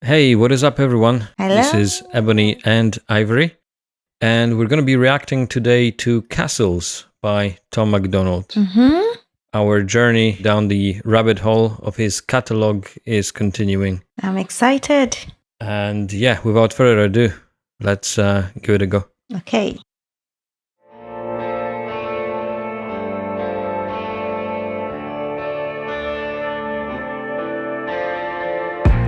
Hey, what is up, everyone? Hello. This is Ebony and Ivory, and we're going to be reacting today to Castles by Tom MacDonald. Mm-hmm. Our journey down the rabbit hole of his catalog is continuing. I'm excited. And yeah, without further ado, let's give it a go. Okay.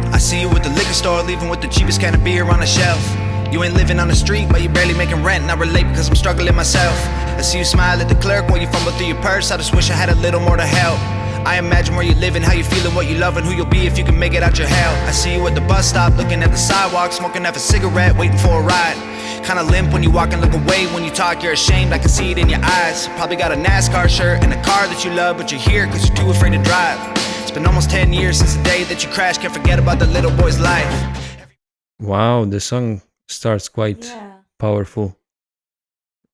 I see you at the liquor store, leaving with the cheapest can of beer on the shelf. You ain't living on the street, but you barely making rent, and I relate because I'm struggling myself. I see you smile at the clerk while you fumble through your purse. I just wish I had a little more to help. I imagine where you living, how you feeling, what you love, and who you'll be if you can make it out your hell. I see you at the bus stop, looking at the sidewalk, smoking half a cigarette, waiting for a ride. Kinda limp when you walk and look away. When you talk, you're ashamed, I can see it in your eyes. Probably got a NASCAR shirt and a car that you love, but you're here cause you're too afraid to drive. It's been almost 10 years since the day that you crashed. Can't forget about the little boy's life. Wow, the song starts quite powerful.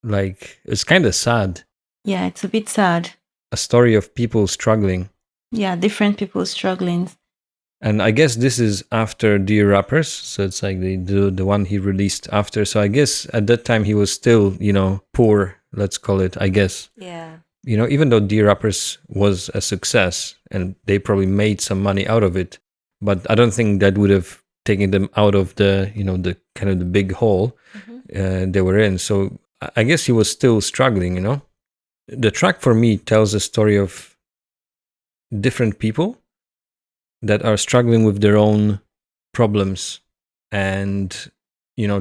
Like, it's kind of sad. Yeah, it's a bit sad. A story of people struggling. Yeah, different people struggling. And I guess this is after Dear Rappers, so it's like the one he released after. So I guess at that time he was still, poor, let's call it, I guess. Yeah. Even though Dear Rappers was a success and they probably made some money out of it, but I don't think that would have taken them out of the, the kind of the big hole they were in. So I guess he was still struggling, The track for me tells a story of different people that are struggling with their own problems and,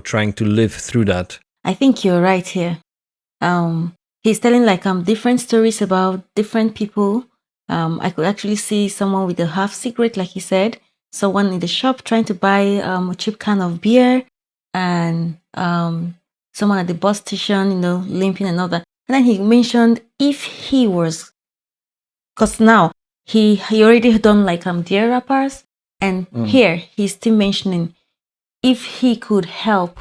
trying to live through that. I think you're right here. He's telling different stories about different people. I could actually see someone with a half cigarette, like he said, someone in the shop trying to buy a cheap can of beer, and someone at the bus station, limping and all that. And then he mentioned if he was, because now he already done Dear Rappers, and here he's still mentioning if he could help,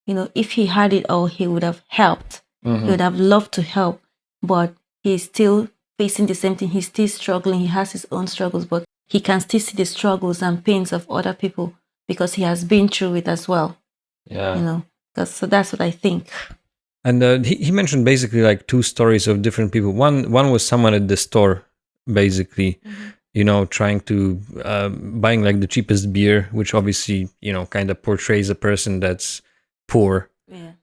if he had it all, he would have helped. He would have loved to help, but he's still facing the same thing. He's still struggling. He has his own struggles, but he can still see the struggles and pains of other people because he has been through it as well. Yeah. So that's what I think. And he mentioned basically like two stories of different people. One was someone at the store, basically, trying to buying like the cheapest beer, which obviously, kind of portrays a person that's poor. Yeah.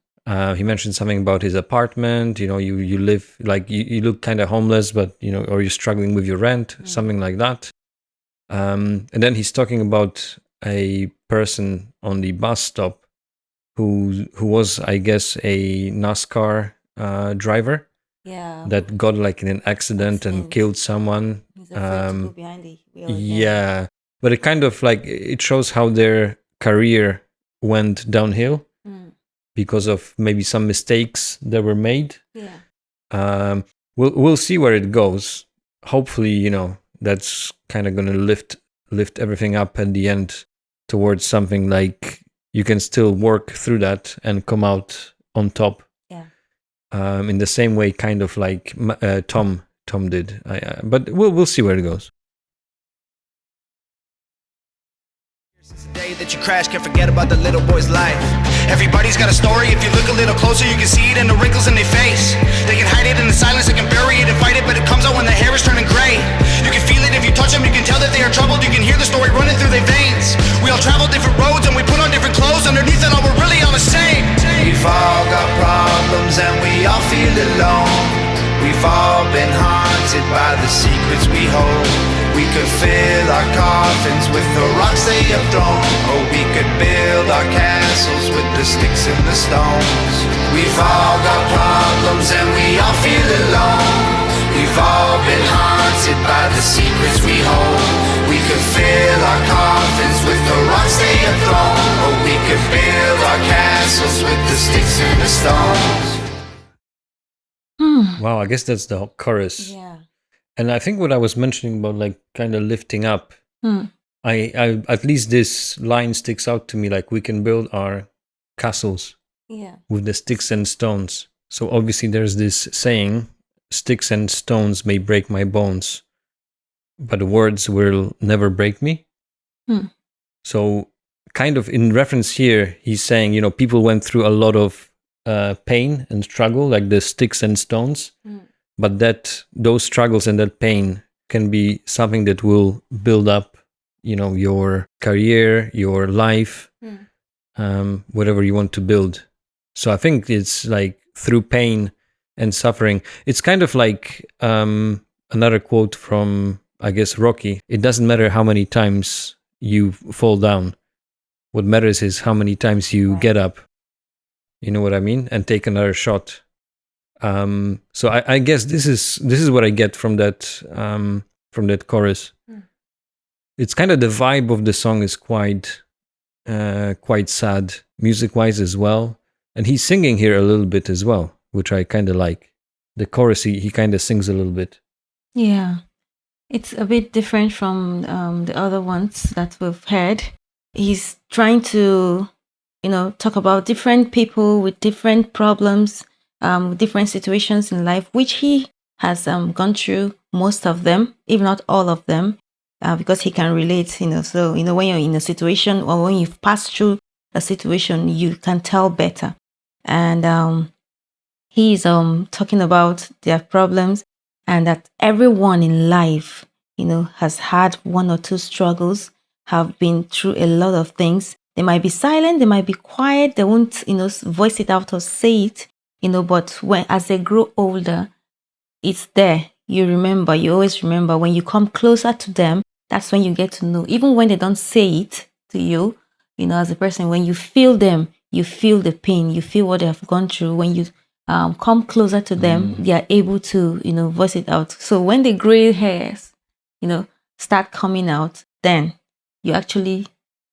He mentioned something about his apartment. You live like you look kind of homeless, but or you're struggling with your rent, something like that. And then he's talking about a person on the bus stop who was, I guess, a NASCAR driver. Yeah. That got like in an accident and killed someone. He's afraid to go behind the wheel again. Yeah, but it kind of like it shows how their career went downhill because of maybe some mistakes that were made. Yeah. We'll see where it goes. Hopefully, that's kind of gonna lift everything up at the end towards something like you can still work through that and come out on top. Yeah. In the same way, kind of like Tom did. But we'll see where it goes. Since the day that you crashed, can't forget about the little boy's life. Everybody's got a story. If you look a little closer, you can see it in the wrinkles in their face. They can hide it in the silence, they can bury it and fight it, but it comes out when the hair is turning gray. You can feel it if you touch them, you can tell that they are troubled. You can hear the story running through their veins. We all travel different roads and we put on different clothes. Underneath it all, we're really all the same. We've all got problems and we all feel alone. We've all been haunted by the secrets we hold. We could fill our coffins with the rocks they have thrown, or we could build our castles with the sticks and the stones. We've all got problems and we all feel alone. We've all been haunted by the secrets we hold. We could fill our coffins with the rocks they have thrown, or we could build our castles with the sticks and the stones. Wow, I guess that's the chorus. Yeah. And I think what I was mentioning about like kind of lifting up, I at least this line sticks out to me, like we can build our castles with the sticks and stones. So obviously there's this saying, sticks and stones may break my bones, but words will never break me. So kind of in reference here, he's saying, people went through a lot of pain and struggle, like the sticks and stones, but that those struggles and that pain can be something that will build up, your career, your life, whatever you want to build. So I think it's like through pain and suffering. It's kind of like another quote from, I guess, Rocky. It doesn't matter how many times you fall down. What matters is how many times you get up. You know what I mean? And take another shot. So I guess this is what I get from that chorus. It's kind of the vibe of the song is quite sad, music-wise as well. And he's singing here a little bit as well, which I kind of like. The chorus, he kind of sings a little bit. Yeah. It's a bit different from the other ones that we've heard. He's trying to, talk about different people with different problems, different situations in life, which he has gone through most of them, if not all of them, because he can relate, So, when you're in a situation or when you've passed through a situation, you can tell better. And he's talking about their problems and that everyone in life, has had one or two struggles, have been through a lot of things. They might be silent, they might be quiet, they won't, voice it out or say it, but as they grow older, it's there. You always remember when you come closer to them, that's when you get to know. Even when they don't say it to you, as a person, when you feel them, you feel the pain, you feel what they have gone through. When you come closer to them, they are able to, voice it out. So when the gray hairs, start coming out, then you actually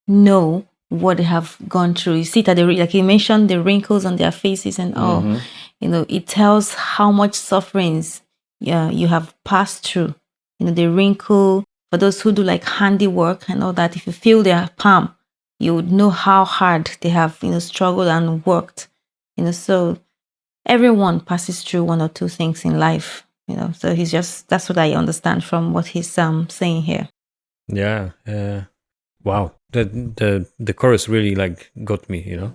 know what they have gone through. You see that like you mentioned, the wrinkles on their faces and all. It tells how much sufferings you have passed through. The wrinkle, for those who do like handiwork and all that, if you feel their palm, you would know how hard they have, struggled and worked. So everyone passes through one or two things in life, So that's what I understand from what he's saying here. Yeah. Wow. The chorus really like got me, Build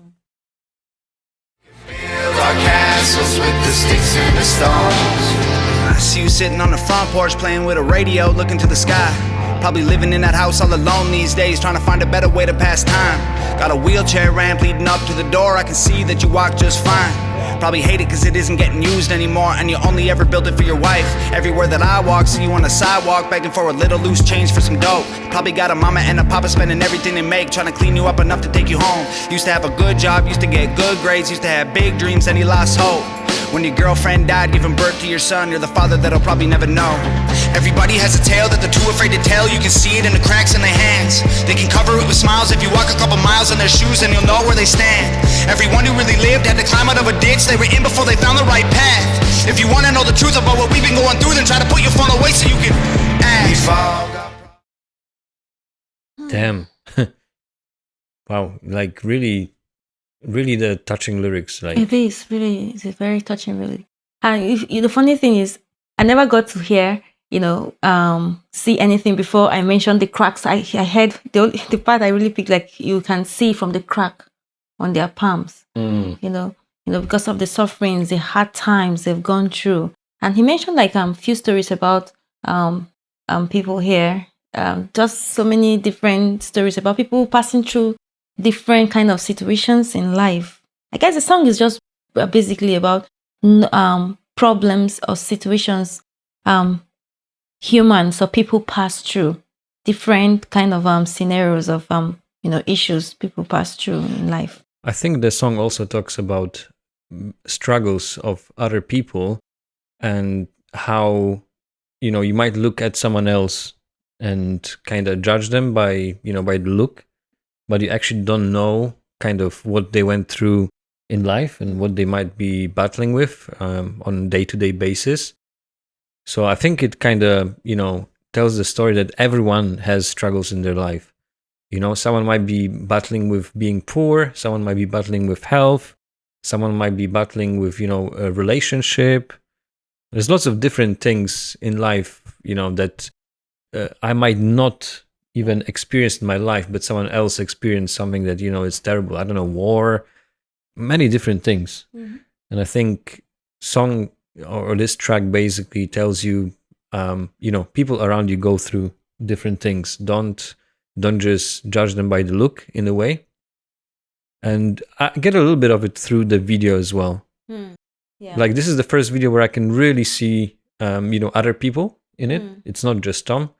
our castles with the sticks and the stones. I see you sitting on the front porch playing with a radio, looking to the sky. Probably living in that house all alone these days, trying to find a better way to pass time. Got a wheelchair ramp leading up to the door, I can see that you walk just fine. Probably hate it cause it isn't getting used anymore, and you only ever built it for your wife. Everywhere that I walk, see you on the sidewalk, begging for a little loose change for some dough. Probably got a mama and a papa spending everything they make, trying to clean you up enough to take you home. Used to have a good job, used to get good grades, used to have big dreams, and he lost hope. When your girlfriend died, giving birth to your son, you're the father that'll probably never know. Everybody has a tale that they're too afraid to tell. You can see it in the cracks in their hands. They can cover it with smiles if you walk a couple miles in their shoes, and you'll know where they stand. Everyone who really lived had to climb out of a ditch they were in before they found the right path. If you want to know the truth about what we've been going through, then try to put your phone away so you can ask. Damn. Wow. Like really the touching lyrics. Like It is really, it's a very touching, really. And the funny thing is, I never got to hear, see anything before I mentioned the cracks. I heard the part I really picked, like you can see from the crack on their palms, because of the sufferings, the hard times they've gone through. And he mentioned like few stories about people here, just so many different stories about people passing through different kind of situations in life. I guess the song is just basically about problems or situations humans or people pass through, different kind of scenarios of issues people pass through in life. I think the song also talks about struggles of other people and how you might look at someone else and kind of judge them by by the look, but you actually don't know kind of what they went through in life and what they might be battling with on a day-to-day basis. So I think it kind of, tells the story that everyone has struggles in their life. Someone might be battling with being poor, someone might be battling with health, someone might be battling with, a relationship. There's lots of different things in life, that I might not even experienced in my life, but someone else experienced something that, is terrible. I don't know, war, many different things. And I think song or this track basically tells you, people around you go through different things. Don't just judge them by the look, in a way. And I get a little bit of it through the video as well. Yeah. Like, this is the first video where I can really see, other people in it. It's not just Tom.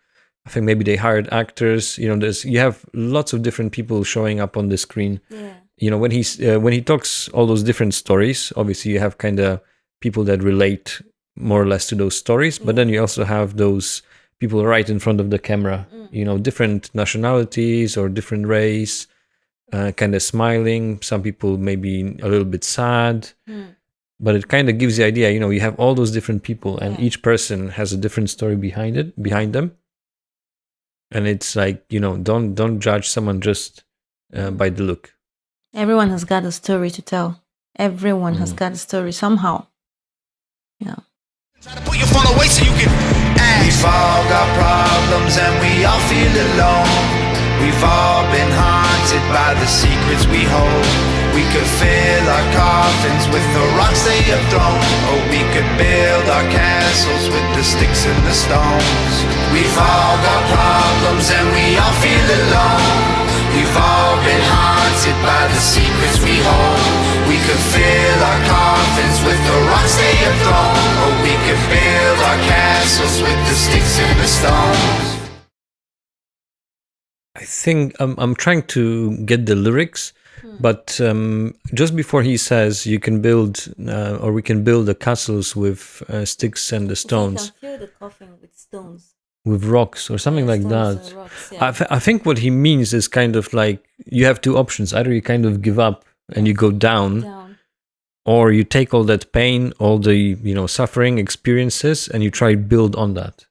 I think maybe they hired actors. You have lots of different people showing up on the screen. Yeah. When he talks all those different stories, obviously you have kind of people that relate more or less to those stories, but then you also have those people right in front of the camera, different nationalities or different race, kind of smiling. Some people maybe a little bit sad, but it kind of gives the idea, you have all those different people, and each person has a different story behind them. And it's like, don't judge someone just by the look. Everyone has got a story to tell. Everyone has got a story somehow. Yeah. Try to put your phone away so you can ask. We've all got problems and we all feel alone. We've all been haunted by the secrets we hold. We could fill our coffins with the rocks they have thrown, or we could build our castles with the sticks and the stones. We've all got problems and we all feel alone. We've all been haunted by the secrets we hold. We could fill our coffins with the rocks they have thrown, or we could build our castles with the sticks and the stones. I think I'm trying to get the lyrics, but just before he says you can build, or we can build the castles with sticks and the stones. You can fill the coffin with stones. With rocks or something like stones that. and rocks, yeah. I think what he means is kind of like you have two options. Either you kind of give up and you go down, or you take all that pain, all the suffering experiences, and you try to build on that.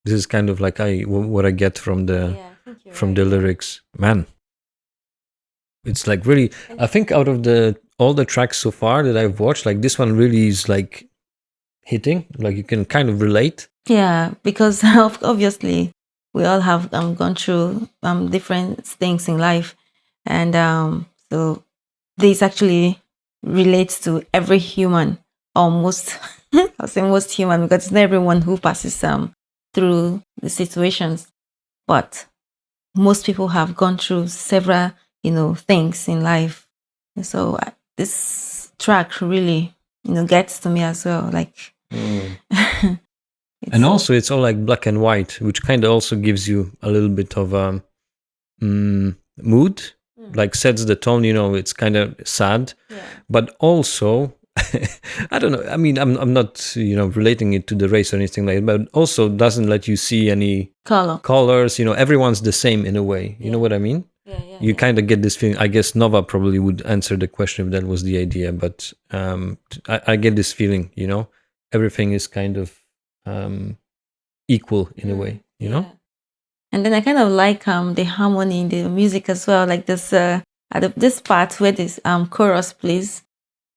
This is kind of like what I get from the the lyrics. Man, it's like really. I think out of all the tracks so far that I've watched, like this one really is like hitting. Like you can kind of relate. Yeah, because obviously we all have gone through different things in life, and so this actually relates to every human, almost. I'll say most human, because it's not everyone who passes through the situations, but most people have gone through several things in life, and so this track really gets to me as well, like. And also it's all like black and white, which kind of also gives you a little bit of mood, like sets the tone, it's kind of sad, but also I don't know, I mean, I'm not relating it to the race or anything like that, but also doesn't let you see any colors, everyone's the same in a way, you know what I mean? You kind of get this feeling. I guess Nova probably would answer the question if that was the idea, but I get this feeling, everything is kind of equal in a way, know. And then I kind of like the harmony in the music as well. Like this at this part where this chorus plays,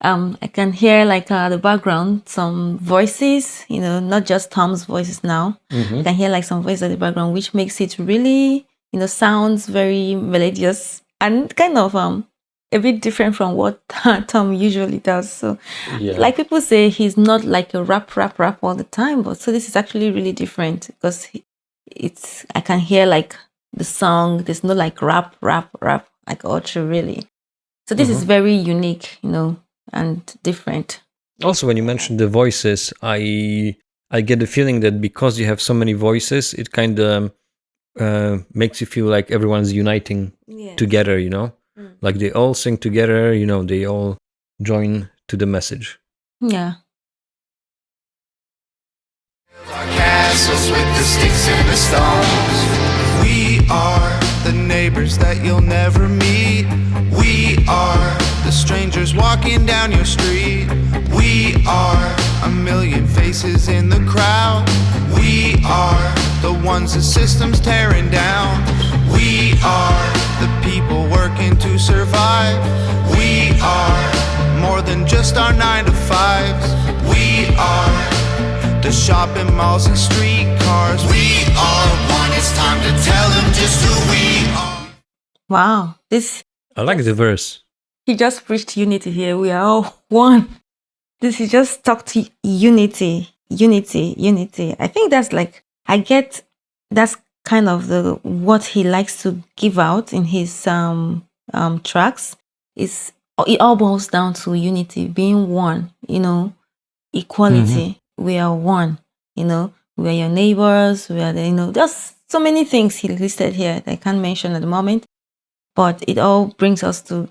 I can hear like the background some voices, not just Tom's voices now. I can hear like some voices at the background, which makes it really sounds very melodious and kind of a bit different from what Tom usually does. So, like people say, he's not like a rap all the time, but so this is actually really different because I can hear like the song. There's no like rap like ultra really. So this is very unique, and different. Also, when you mentioned the voices, I get the feeling that because you have so many voices, it kind of makes you feel like everyone's uniting together, like they all sing together, they all join to the message. Yeah. Our castles with the sticks and the stones. We are the neighbors that you'll never meet. We are the strangers walking down your street. We are a million faces in the crowd. We are the ones the system's tearing down. We are the people working to survive. We are more than just our 9 to 5s. We are the the shopping malls and streetcars. We are one, it's time to tell them just who we are. Wow, this I like the verse. he just preached unity here. We are all one. This he just talked to unity. I think that's like that's kind of the what he likes to give out in his tracks. Is it all boils down to unity, being one. Equality. We are one. We are your neighbors. We are there's so many things he listed here that I can't mention at the moment, but it all brings us to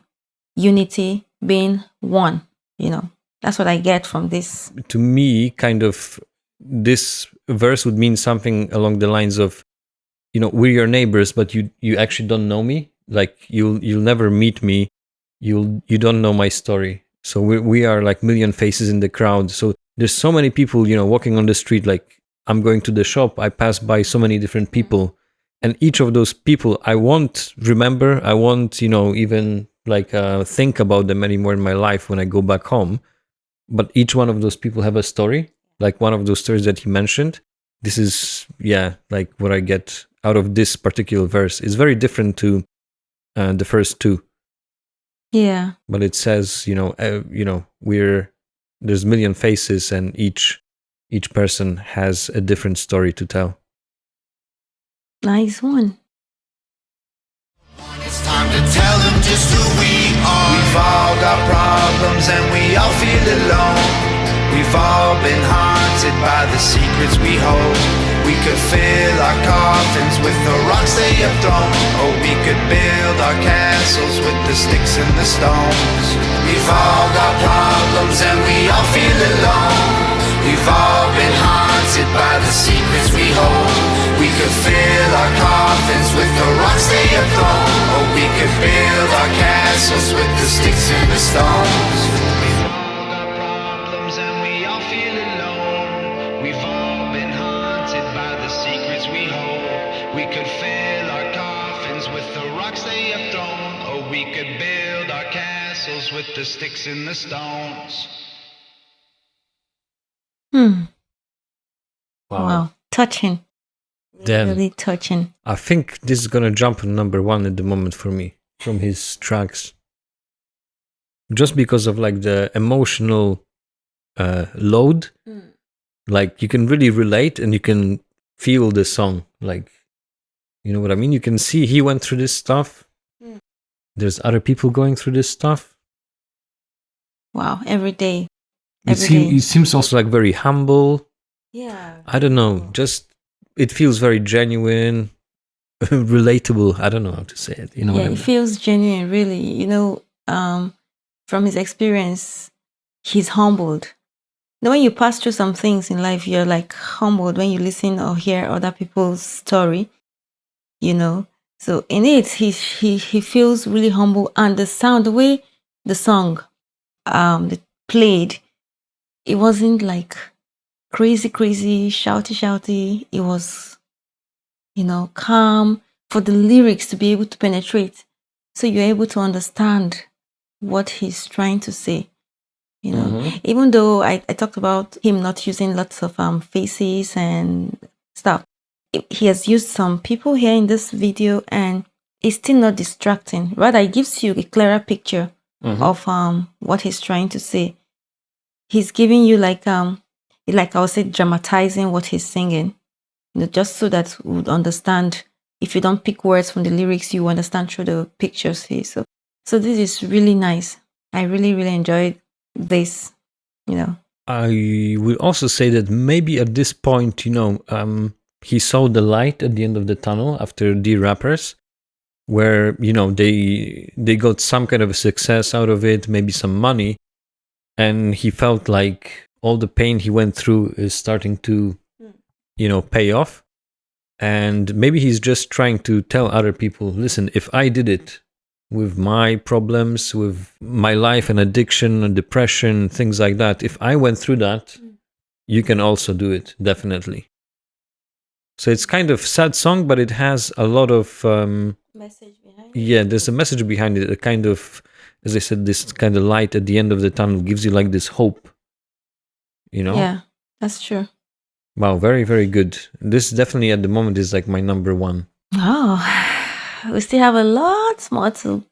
unity, being one. That's what I get from this. To me, kind of, this verse would mean something along the lines of, we're your neighbors, but you actually don't know me. Like you'll never meet me. You don't know my story. So we are like million faces in the crowd. So there's so many people, walking on the street. Like I'm going to the shop, I pass by so many different people, and each of those people I won't remember. I won't, even like think about them anymore in my life when I go back home. But each one of those people have a story, like one of those stories that he mentioned. This is, like what I get out of this particular verse. It's very different to the first two. Yeah. But it says, there's million faces, and each person has a different story to tell. Nice one. It's time to tell them just who we are. We've all got problems and we all feel alone. We've all been haunted by the secrets we hold. We could fill our coffins with the rocks they have thrown, or we could build our castles with the sticks and the stones. We've all got problems and we all feel alone. We've all been haunted by the secrets we hold. We could fill our coffins with the rocks they have thrown, or we could build our castles with the sticks and the stones. We've all got problems and we all feel alone. We've all been haunted by the secrets we hold. We could fill our coffins with the rocks they have thrown, or we could build our castles with the sticks and the stones. Wow. Touching. Then Really touching. I think this is gonna jump on number one at the moment for me from his tracks, just because of like the emotional load. Like you can really relate and you can feel the song. Like, you know what I mean? You can see he went through this stuff. There's other people going through this stuff. Wow. Every day. It seems also like very humble. Yeah. I don't know. Just it feels very genuine, relatable. I don't know how to say it. You know what I mean? It feels genuine, really. From his experience, he's humbled. Now, when you pass through some things in life, you're like humbled when you listen or hear other people's story. So in it, he feels really humble, and the sound, the way the song, played, it wasn't like crazy, shouty. It was, calm for the lyrics to be able to penetrate. So you're able to understand what he's trying to say. Even though I talked about him not using lots of faces and stuff, he has used some people here in this video, and it's still not distracting. Rather, it gives you a clearer picture of what he's trying to say. He's giving you like I would say, dramatizing what he's singing, just so that we would understand. If you don't pick words from the lyrics, you understand through the pictures here. So this is really nice. I really, really enjoyed this. I will also say that maybe at this point, he saw the light at the end of the tunnel after the rappers, where they got some kind of a success out of it, maybe some money, and he felt like all the pain he went through is starting to, pay off. And maybe he's just trying to tell other people, listen, if I did it with my problems, with my life and addiction and depression, things like that, if I went through that, you can also do it, definitely. So it's kind of sad song, but it has a lot of message behind it. Yeah, there's a message behind it. A kind of, as I said, this kind of light at the end of the tunnel gives you like this hope. Yeah, that's true. Wow, very, very good. This definitely at the moment is like my number one. Oh, we still have a lot more to,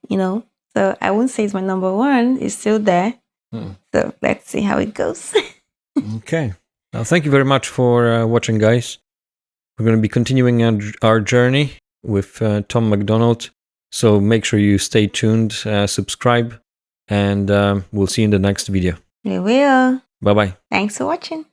so I wouldn't say it's my number one. It's still there. So let's see how it goes. Okay. Well, thank you very much for watching, guys. We're going to be continuing our journey with Tom MacDonald. So make sure you stay tuned, subscribe, and we'll see you in the next video. We will. Bye-bye. Thanks for watching.